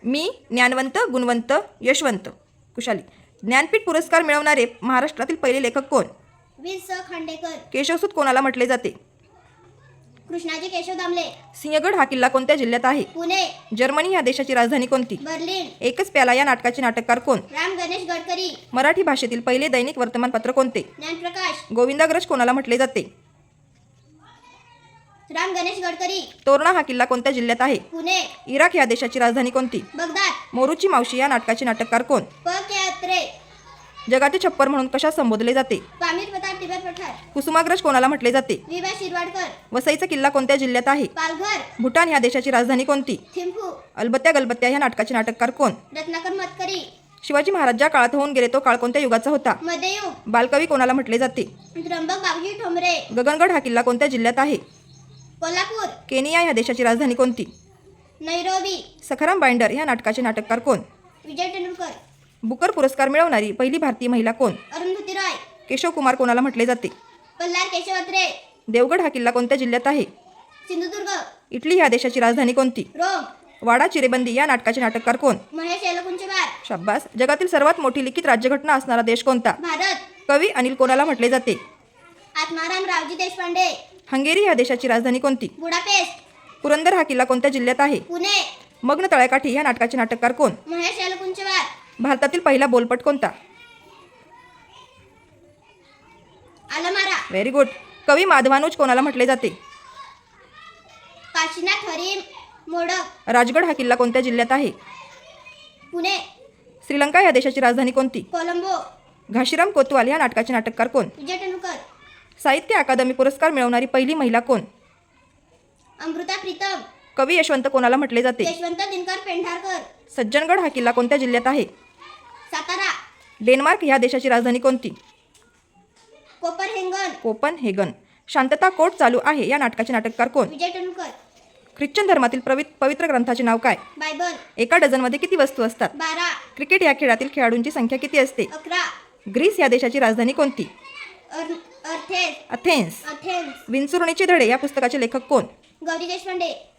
मी ज्ञानवंत गुणवंत यशवंत कुशाली. ज्ञानपीठ पुरस्कार मिळवणारे महाराष्ट्रातील पहिले लेखक कोण? वि. स. खांडेकर. केशवसूत कोणाला म्हटले जाते? कृष्णाजी केशव दामले. सिंहगड हा किल्ला कोणत्या जिल्ह्यात आहे? पुणे. जर्मनी ह्या देशाची राजधानी कोणती? बर्लिन. एकच प्याला या नाटकाचे नाटककार कोण? राम गणेश गडकरी. मराठी भाषेतील पहिले दैनिक वर्तमानपत्र कोणते? ज्ञानप्रकाश. गोविंदाग्रज कोणाला म्हटले जाते? राम गणेश गडकरी. तोरणा हा किल्ला कोणत्या जिल्ह्यात आहे? पुणे. इराक ह्या देशाची राजधानी कोणती? बगदाद. मोरूची मावशी या नाटकाचे नाटककार कोण? प. के. अत्रे. जगाचे छप्पर म्हणून कशा संबोधले जाते? पामीर प्रताप टिबर पठार. कुसुमाग्रज कोणाला म्हटले जाते? वि. वा. शिरवाडकर. वसईचा किल्ला कोणत्या जिल्ह्यात आहे? पालघर. भूटान ह्या देशाची राजधानी कोणती? थिंफू. अलबत्या गलबत्या ह्या नाटकाचे नाटककार कोण? रत्नाकर मतकरी. शिवाजी महाराज ज्या काळात होऊन गेले तो काळ कोणत्या युगाचा होता? मध्ययुग. बालकवी कोणाला म्हटले जाते? त्र्यंबक बाबजी ठोंबरे. गगनगड हा किल्ला कोणत्या जिल्ह्यात आहे? कोल्हापूर. केनिया ह्या देशाची राजधानी कोणती? नैरोबी. सखाराम बाइंडर ह्या नाटकाचे नाटककार कोण? विजय तेंडुलकर. बुकर पुरस्कार मिळवणारी पहिली भारतीय महिला कोण? अरुंधती रॉय. केशव कुमार कोणाला म्हटले जाते? पल्हार केशव अत्रे. देवगड हा किल्ला कोणत्या जिल्ह्यात आहे? सिंधुदुर्ग. इटली ह्या देशाची राजधानी कोणती? रोम. वाडा चिरेबंदी या नाटकाचे नाटककार कोण? महेश एलकुंचवार. शाब्बास. जगातील सर्वात मोठी लिखित राज्यघटना असणारा देश कोणता? भारत. कवी अनिल कोणाला म्हटले जाते? आत्माराम रावजी देशपांडे. हंगेरी ह्या देशाची राजधानी कोणती? बुडापेस्ट. पुरंदर हा किल्ला कोणत्या जिल्ह्यात आहे? पुणे. मग्न तळ्याकाठी ह्या नाटकाचे नाटककार कोण? महेश एलकुंचवार. भारतातील पहिला बोलपट कोणता? आलमारा. Very good. कवी माधवानुज कोणाला म्हटले जाते? काशीनाथ हरी मोडक. राजगड हा किल्ला कोणत्या जिल्ह्यात आहे? पुणे. श्रीलंका ह्या देशाची राजधानी कोणती? कोलंबो. घाशीराम कोतवाल ह्या नाटकाचे नाटककार कोण? विजय तेंडुलकर. साहित्य अकादमी पुरस्कार मिळवणारी पहिली महिला कोण? अमृता प्रीतम. कवी यशवंत कोणाला म्हटले जाते? यशवंत दिनकर पेंढारकर. सज्जनगड हा किल्ला कोणत्या जिल्ह्यात आहे? सातारा. डेन्मार्क ह्या देशाची राजधानी कोणती? कोपरहेंगन. कोपनहेगन. शांतता कोर्ट चालू आहे या नाटकाचे नाटककार कोण? विजय तेंडुलकर. ख्रिश्चन धर्मातील पवित्र ग्रंथाचे नाव काय? बायबल. एका डझनमध्ये किती वस्तू असतात? 12. क्रिकेट या खेळातील खेळाडूंची संख्या किती असते? 11. ग्रीस या देशाची राजधानी कोणती? अर्थेस. अथेन्स. अथेन्स. विंचुर्णीचे धडे या पुस्तकाचे लेखक कोण? गौरी देशपांडे.